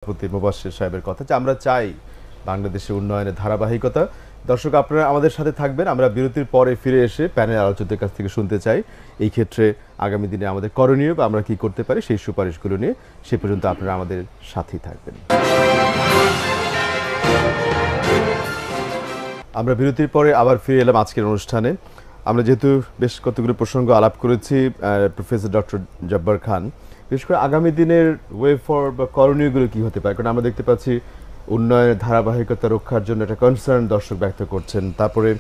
সভাপতি মুবাশশির সাহেবের কথা যে আমরা চাই বাংলাদেশের উন্নয়নের ধারাবাহিকতা। দর্শক আপনারা আমাদের সাথে থাকবেন, আমরা বিরতির পরে ফিরে এসে প্যানেল আলোচকদের কাছ থেকে শুনতে চাই এই ক্ষেত্রে আগামী দিনে আমাদের করণীয় বা আমরা কি করতে পারি সেই সুপারিশগুলো নিয়ে। সে পর্যন্ত আপনারা আমাদের সাথেই থাকবেন। আমরা বিরতির পরে আবার ফিরে এলাম আজকের অনুষ্ঠানে। আমরা যেহেতু বেশ কতগুলো প্রসঙ্গ আলাপ করেছি, প্রফেসর ডক্টর জব্বার খান, বিশেষ করে আগামী দিনের ওয়ে ফর বা করণীয়গুলো কী হতে পারে? কারণ আমরা দেখতে পাচ্ছি উন্নয়নের ধারাবাহিকতা রক্ষার জন্য একটা কনসার্ন দর্শক ব্যক্ত করছেন, তারপরে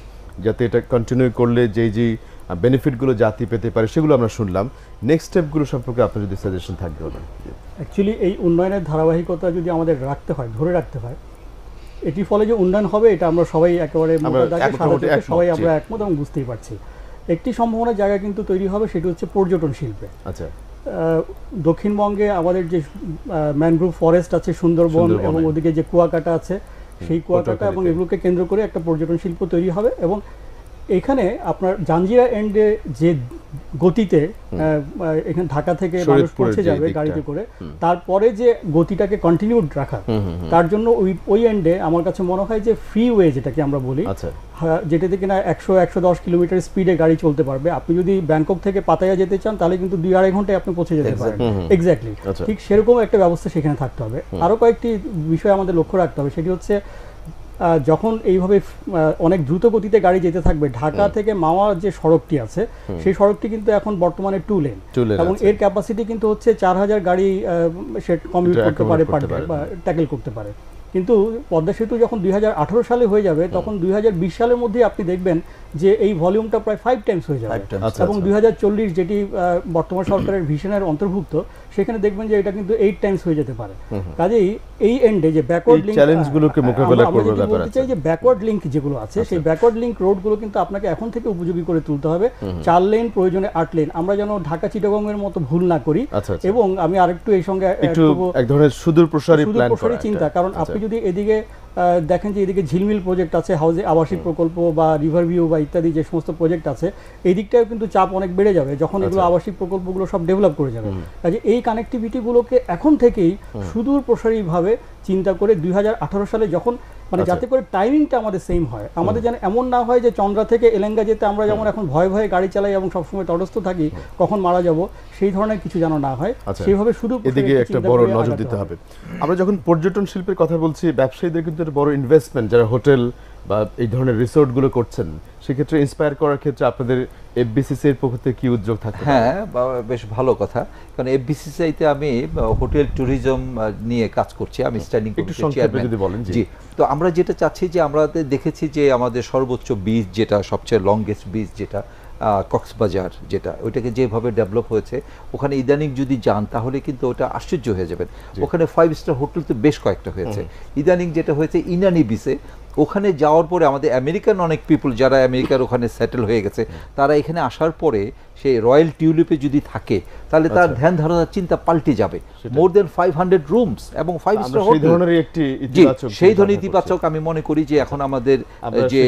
যাতে এটা কন্টিনিউ করলে যেই বেনিফিটগুলো জাতি পেতে পারে সেগুলো আমরা শুনলাম। নেক্সট স্টেপগুলো সম্পর্কে আপনার যদি সাজেশন থাকবে। অ্যাকচুয়ালি এই উন্নয়নের ধারাবাহিকতা যদি আমাদের রাখতে হয়, ধরে রাখতে হয়, এটির ফলে যে উন্নয়ন হবে এটা আমরা সবাই একেবারে সবাই আমরা একমত এবং বুঝতেই পারছি। একটি সম্ভাবনার জায়গা কিন্তু তৈরি হবে, সেটি হচ্ছে পর্যটন শিল্পে। আচ্ছা, দক্ষিণবঙ্গে আমাদের যে ম্যানগ্রোভ ফরেস্ট আছে, সুন্দরবন এবং ওদিকে যে কুয়াকাটা আছে, সেই কুয়াকাটা এবং এগুলোকে কেন্দ্র করে একটা পর্যটন শিল্প তৈরি হবে। এবং এখানে আপনার জাঞ্জিরা এন্ডে যে গতিতে এখানে ঢাকা থেকে মানুষ পৌঁছে যাবে গাড়িতে করে, তারপরে যে গতিটাকে কন্টিনিউড রাখা, তার জন্য ওই এন্ডে আমার কাছে মনে হয় যে ফ্রিওয়ে যেটাকে আমরা বলি, যেটাতে কিনা 100-110 কিলোমিটার স্পিডে গাড়ি চলতে পারবে। আপনি যদি ব্যাংকক থেকে পাতায়া যেতে চান তাহলে কিন্তু 2-2.5 ঘন্টায় আপনি পৌঁছে যেতে পারেন। এক্স্যাক্টলি ঠিক সেরকম একটা ব্যবস্থা সেখানে থাকতে হবে। আরও কয়েকটি বিষয় আমাদের লক্ষ্য রাখতে হবে, সেটি হচ্ছে যখন এইভাবে অনেক দ্রুত গতিতে গাড়ি যেতে থাকবে, ঢাকা থেকে মাওয়ার যে সড়কটি আছে সেই সড়কটি কিন্তু এখন বর্তমানে 2 লেন এবং এর ক্যাপাসিটি কিন্তু হচ্ছে 4000 গাড়ি সে কমিউট করতে পারে পার ডে বা ট্যাকেল করতে পারে। কিন্তু পদ্মা সেতু যখন 2018 সালে হয়ে যাবে তখন 2020 সালের মধ্যে আপনি দেখবেন যে এই ভলিউমটা প্রায় 5 টাইমস হয়ে যাবে। এবং 2040 যেটি বর্তমান সরকারের ভিশনের অন্তর্ভুক্ত, সেখানে দেখবেন যে এটা কিন্তু 8 টাইমস হয়ে যেতে পারে। কাজেই এই এন্ডে যে ব্যাকওয়ার্ড লিংক চ্যালেঞ্জগুলোকে মোকাবেলা করবে ব্যাপার আছে, বলতে চাই যে ব্যাকওয়ার্ড লিংক যেগুলো আছে সেই ব্যাকওয়ার্ড লিংক রোডগুলো কিন্তু আপনাকে এখন থেকে উপযোগী করে তুলতে হবে। 4 লেন প্রয়োজনে 8 লেন, আমরা যেন ঢাকা চিটাগং এর মতো ভুল না করি। এবং আমি আরেকটু এই সঙ্গে এক ধরনের সুদূর প্রসারী চিন্তা, কারণ আপনি যদি এদিকে দেখেন যে এদিকে ঝিলমিল প্রজেক্ট আছে, হাউজে আবাসিক প্রকল্প বা রিভার ভিউ বা ইত্যাদি যে সমস্ত প্রজেক্ট আছে, এই দিকটাও কিন্তু চাপ অনেক বেড়ে যাবে যখন এগুলো আবাসিক প্রকল্পগুলো সব ডেভেলপ করে যাবে। কাজে এই কানেক্টিভিটিগুলোকে এখন থেকেই সুদূর প্রসারীভাবে চিন্তা করে 2018 সালে যখন মানে যাতে করে টাইমিংটা আমাদের সেম হয়, আমাদের যেন এমন না হয় যে চন্দ্রা থেকে এলেঙ্গা যেতে আমরা যেমন এখন ভয়ে ভয়ে গাড়ি চালাই এবং সবসময় তটস্থ থাকি কখন মারা যাব, সেই ধরনের কিছু যেন না হয়। সেইভাবে শুধু এদিকে একটা বড় নজর দিতে হবে। আমরা যখন পর্যটন শিল্পের কথা বলছি, ব্যবসায়ীদের কিন্তু একটা বড় ইনভেস্টমেন্ট, যারা হোটেল বা এই ধরনের রিসোর্টগুলো করছেন, সেক্ষেত্রে ইন্সপায়ার করার ক্ষেত্রে আপনাদের এফবিসিসি এর পক্ষ থেকে কি উদ্যোগ থাকে? হ্যাঁ, বেশ ভালো কথা, কারণ এফবিসিসিতে আমি হোটেল ট্যুরিজম নিয়ে কাজ করছি, আমি স্ট্যান্ডিং কমিটির চেয়ারম্যান। জি, তো আমরা যেটা চাচ্ছি যে আমরা দেখেছি যে আমাদের সর্বোচ্চ বিচ যেটা সবচেয়ে লংগেস্ট বিচ যেটা কক্সবাজার, যেটা ওইটাকে যেভাবে ডেভেলপ হয়েছে, ওখানে ইদানিং যদি যান তাহলে কিন্তু ওটা আশ্চর্য হয়ে যাবেন। ওখানে 5 স্টার হোটেল তো বেশ কয়েকটা হয়েছে। ইদানিং যেটা হয়েছে ইনানি বিচে, ওখানে যাওয়ার পরে আমাদের আমেরিকান অনেক পিপুল যারা আমেরিকার ওখানে সেটেল হয়ে গেছে, তারা এখানে আসার পরে সেই রয়্যাল টিউলিপে যদি থাকে তাহলে তার ধ্যান ধারণার চিন্তা পাল্টে যাবে। মোর দেন 500 রুমস এবং 5 স্টার হোটেল, সেই ধরনের ইতিবাচক আমি মনে করি যে এখন আমাদের যে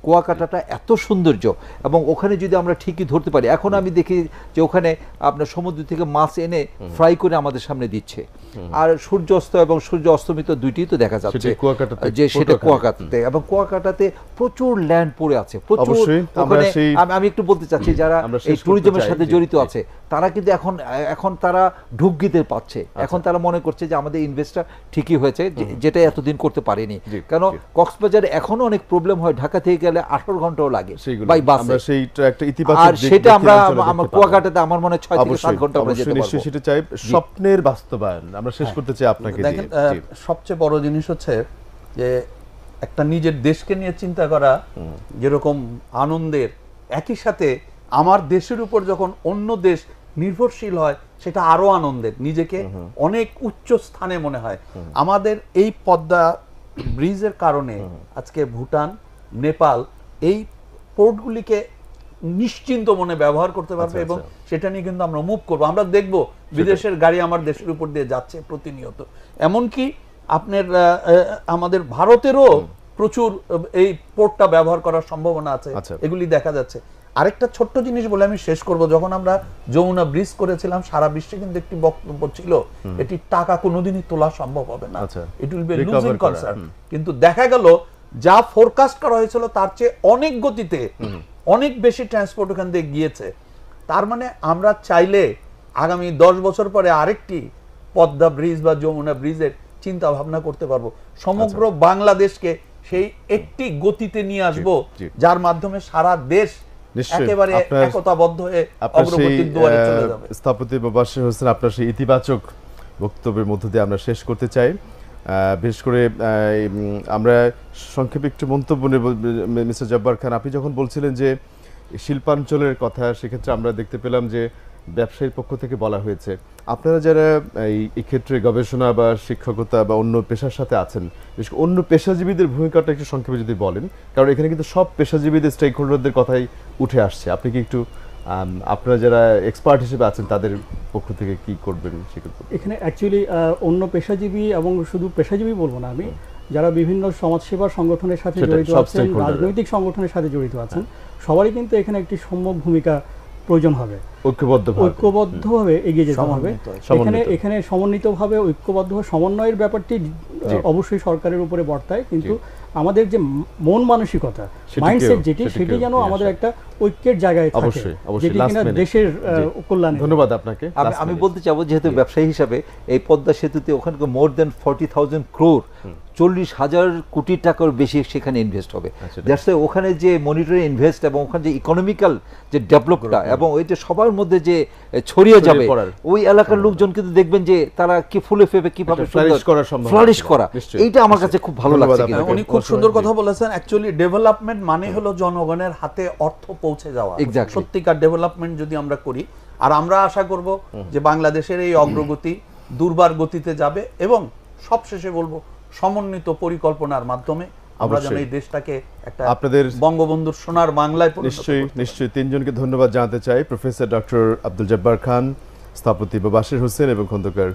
কুয়াকাটাটা এত সৌন্দর্য, এবং ওখানে যদি আমরা ঠিকই ধরতে পারি, এখন আমি দেখি যে ওখানে আপনার সমুদ্র থেকে মাছ এনে ফ্রাই করে আমাদের সামনে দিচ্ছে, আর সূর্যাস্ত এবং সূর্য অস্তমিত দুইটি তো দেখা যাচ্ছে যে সেটা কুয়াকাটাতে, এবং কুয়াকাটাতে প্রচুর ল্যান্ড পড়ে আছে প্রচুর। ওখানে আমি একটু বলতে চাচ্ছি যারা এই ট্যুরিজমের সাথে জড়িত আছে তারা কিন্তু এখন তারা ঢুকগিতে পাচ্ছে, এখন তারা মনে করছে যে আমাদের ইনভেস্টটা ঠিকই হয়েছে, যেটা এতদিন করতে পারেনি। কারণ কক্সবাজারে এখনো অনেক প্রবলেম হয়, ঢাকা থেকে গেলে 18 ঘন্টাও লাগে বাই বাসে, আর সেটা আমরা আমার কুয়াকাটাতে আমার মনে হয় 6 থেকে 7 ঘন্টা আমরা যেতে পারবো। সেটা চাই স্বপ্নের বাস্তবায়ন। আমরা শেষ করতে চাই আপনাকে দেখেন, সবচেয়ে বড় জিনিস হচ্ছে যে একটা নিজের দেশকে নিয়ে চিন্তা করা যেরকম আনন্দের, একই সাথে আমার দেশের উপর যখন অন্য দেশ নির্ভরশীল হয় সেটা আরো আনন্দের, নিজেকে অনেক উচ্চ স্থানে মনে হয়। আমাদের এই পদ্মা ব্রিজের কারণে আজকে ভুটান, নেপাল এই পোর্টগুলিকে নিশ্চিন্ত মনে ব্যবহার করতে পারবে, এবং সেটা নিয়ে কিন্তু আমরা মুভ করবো। আমরা দেখবো বিদেশের গাড়ি আমার দেশের উপর দিয়ে যাচ্ছে প্রতিনিয়ত। এমনকি আপনার আমাদের ভারতেরও প্রচুর এই পোর্টটা ব্যবহার করার সম্ভাবনা আছে, এগুলি দেখা যাচ্ছে। আরেকটা ছোট্ট জিনিস বলে আমি শেষ করব, যখন আমরা যমুনা ব্রিজ করেছিলাম সারা বিশ্বে কিন্তু একটি বক্তব্য ছিল এটি টাকা কোনোদিনই তোলা সম্ভব হবে না, it will be losing concern. কিন্তু দেখা গেল যা ফোরকাস্ট করা হয়েছিল তার চেয়ে অনেক গতিতে অনেক বেশি ট্রান্সপোর্ট ওখান দিয়ে গিয়েছে। তার মানে আমরা চাইলে আগামী 10 বছর পরে আরেকটি পদ্মা ব্রিজ বা যমুনা ব্রিজের চিন্তা ভাবনা করতে পারবো, সমগ্র বাংলাদেশকে সেই একটি গতিতে নিয়ে আসবো যার মাধ্যমে সারা দেশ একেবারে একতাবদ্ধ হয়ে অগ্রগতির দুয়ারে চলে যাবে। স্থপতি বাশির হোসেন, আপনার সেই ইতিবাচক বক্তব্যের মধ্য দিয়ে আমরা শেষ করতে চাই। বিশেষ করে আমরা সংক্ষেপে একটু মন্তব্য নেব। মিস্টার জব্বার খান, আপনি যখন বলছিলেন যে শিল্পাঞ্চলের কথা, সেক্ষেত্রে আমরা দেখতে পেলাম যে ব্যবসায়ীর পক্ষ থেকে বলা হয়েছে আপনারা যারা এই ক্ষেত্রে গবেষণা বা শিক্ষকতা বা অন্য পেশার সাথে আছেন, বিশেষ করে অন্য পেশাজীবীদের ভূমিকাটা একটু সংক্ষেপে যদি বলেন, কারণ এখানে কিন্তু সব পেশাজীবীদের স্টেক হোল্ডারদের কথাই উঠে আসছে। আপনি কি একটু আপনারা যারা এক্সপার্ট হিসেবে আছেন তাদের পক্ষ থেকে কি করবেন সেক্ষেত্রে? এখানে অ্যাকচুয়ালি অন্য পেশাজীবী এবং শুধু পেশাজীবী বলবো না আমি, যারা বিভিন্ন সমাজসেবা সংগঠনের সাথে জড়িত আছেন, রাজনৈতিক সংগঠনের সাথে জড়িত আছেন, সবারই কিন্তু এখানে একটি সম্যক ভূমিকা প্রয়োজন হবে, ঐক্যবদ্ধভাবে এগিয়ে যেতে হবে। এখানে সমন্বিতভাবে ঐক্যবদ্ধভাবে সমন্বয়ের ব্যাপারটি অবশ্যই সরকারের উপরে বর্তায়, কিন্তু আমাদের যে মন মানসিকতা, মাইন্ডসেট যেটি, সেটি যেন আমাদের একটা ঐক্যের জায়গায় থাকে, যেটি কিনা দেশের কল্যাণে। ধন্যবাদ আপনাকে। আমি বলতে চাবো, যেহেতু ব্যবসায়ী হিসাবে এই পদ্মা সেতুতে ওখানে মোর দেন 40,000 crore 40,000 কোটি টাকার বেশি সেখানে ইনভেস্ট হবে। ওখানে যে মনিটরি ইনভেস্ট এবং ওখানে যে ইকোনমিক্যাল যে ডেভেলপটা এবং ওই যে সবার মধ্যে যে ছড়িয়ে যাবে, ওই এলাকার লোকজন কিন্তু দেখবেন যে তারা কি ফুলে ফেপে কিভাবে ফ্লারিশ করা, এইটা আমার কাছে খুব ভালো লাগছে। উনি খুব সুন্দর কথা বলেছেন। অ্যাকচুয়ালি ডেভেলপমেন্ট মানে হলো জনগণের হাতে অর্থ পৌঁছে যাওয়া। সত্যিকার ডেভেলপমেন্ট যদি আমরা করি, আর আমরা আশা করব যে বাংলাদেশের এই অগ্রগতি দুর্বার গতিতে যাবে, এবং সবশেষে বলবো সমন্বিত পরিকল্পনার মাধ্যমে আমরা যেন এই দেশটাকে একটা আপনাদের বঙ্গবন্ধুর সোনার বাংলায়। নিশ্চয়ই তিনজনকে ধন্যবাদ জানাতে চাই, প্রফেসর ডক্টর আব্দুল জব্বার খান, স্থপতি বাশির হোসেন এবং খন্দকার